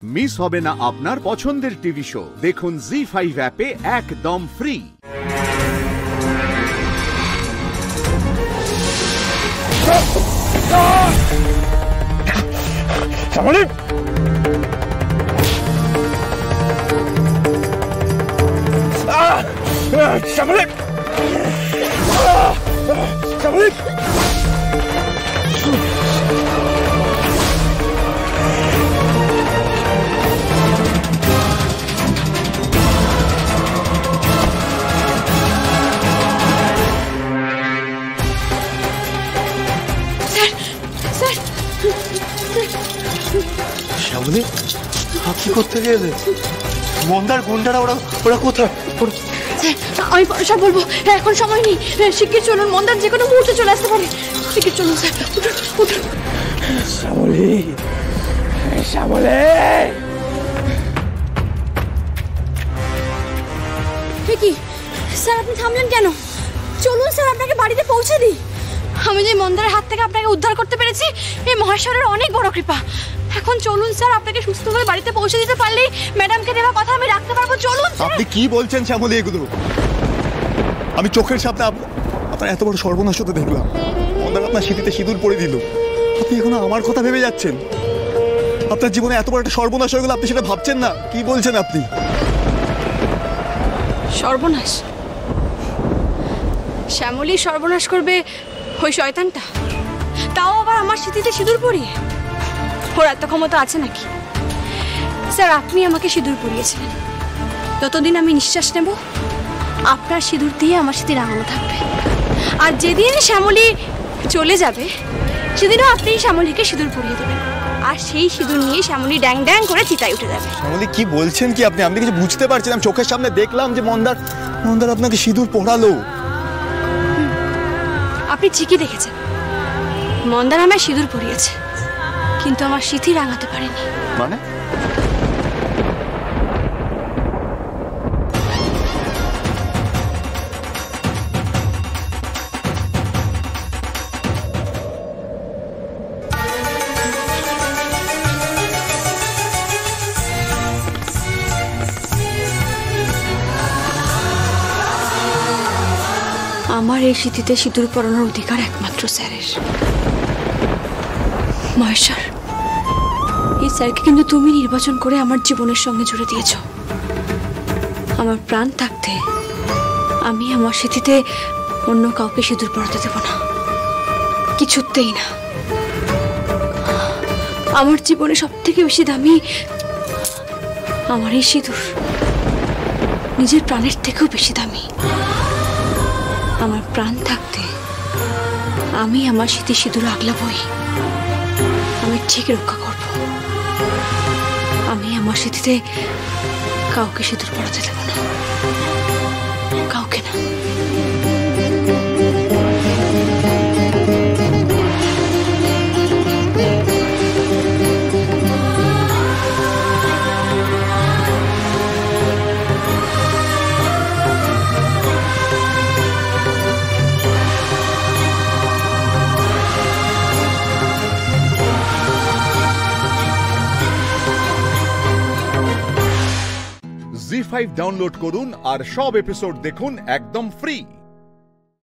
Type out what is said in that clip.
Miss হবে না আপনার পছন্দের টিভি শো। দেখুন জি5 অ্যাপে একদম ফ্রি। শ্যামলী, শ্যামলী, শ্যামলী, শ্যামলী, কি করতে গেলে? মন্দার গুন্ডারা ওরা কোথায়? আমি সব বলবো, এখন সময় নেই। শিগগির চলুন, মন্দার যে কোনো মুহূর্তে চলে আসতে পারে। শিগগির চলুন স্যার, উঠুন। শ্যামলী, শ্যামলী, কি স্যার, আপনি থামলেন কেন? চলুন স্যার, আপনাকে বাড়িতে পৌঁছে দিই। আমি যে মন্দারের হাত থেকে আপনাকে উদ্ধার করতে পেরেছি, এই মহেশ্বরের অনেক বড় কৃপা। এখন চলুন স্যার, আপনাকে সুস্থভাবে বাড়িতে পৌঁছে দিতে পারলেই ম্যাডামকে দেওয়া কথা আমি রাখতে পারবো। চলুন। আপনি কি বলছেন শ্যামলী? এগুলো আমি চোখের সামনে আপনার এত বড় সর্বনাশ হতে দেখলাম। মন্দার আপনার স্মৃতিতে সিঁদুর পরে দিল, আপনি এখনো আমার কথা ভেবে যাচ্ছেন? আপনার জীবনে এত বড় একটা সর্বনাশ হয়ে গেল, আপনি সেটা ভাবছেন না? কি বলছেন আপনি? সর্বনাশ? শ্যামলী সর্বনাশ করবে ওই শয়তানটা, তাও আবার আমার স্মৃতিতে সিঁদুর পরিয়ে? ওর এত ক্ষমতা আছে নাকি? স্যার, আপনি আমাকে সিঁদুর পরিয়েছিলেন। যতদিন আমি নিঃশ্বাস নেব, আপনার সিঁদুর দিয়ে আমার স্মৃতি রাঙানো থাকবে। আর যেদিন শ্যামলী চলে যাবে, সেদিনও আপনি শ্যামলীকে সিঁদুর পরিয়ে দেবেন। আর সেই সিঁদুর নিয়ে শ্যামলী ড্যাং ড্যাং করে চিতায় উঠে যাবে। শ্যামলী, কি বলছেন কি আপনি? আপনি কিছু বুঝতে পারছেন? আমি চোখের সামনে দেখলাম যে মন্দার আপনাকে সিঁদুর পরালো। আপনি ঠিকই দেখেছেন, মন্দার আমায় সিঁদুর পরিয়েছে, কিন্তু আমার স্মৃতি রাঙাতে পারেনি। মানে? আমার এই স্মৃতিতে সিঁদুর পরানোর অধিকার একমাত্র স্যারের। মহেশ্বর, এই স্যারকে কিন্তু তুমি নির্বাচন করে আমার জীবনের সঙ্গে জুড়ে দিয়েছ। আমার প্রাণ থাকতে আমি আমার স্মৃতিতে অন্য কাউকে সিঁদুর পরাতে দেব না, কিছুতেই না। আমার জীবনে সব থেকে বেশি দামি আমার এই সিঁদুর, নিজের প্রাণের থেকেও বেশি দামি। আমার প্রাণ থাকতে আমি আমার স্মৃতি সিঁদুর আগলাবই, আমি ঠিক রক্ষা করব। আমি আমার স্মৃতিতে কাউকে সিঁদুর পরাতে দেব না, কাউকে না। জি5 ডাউনলোড করুন আর সব এপিসোড দেখুন একদম ফ্রি।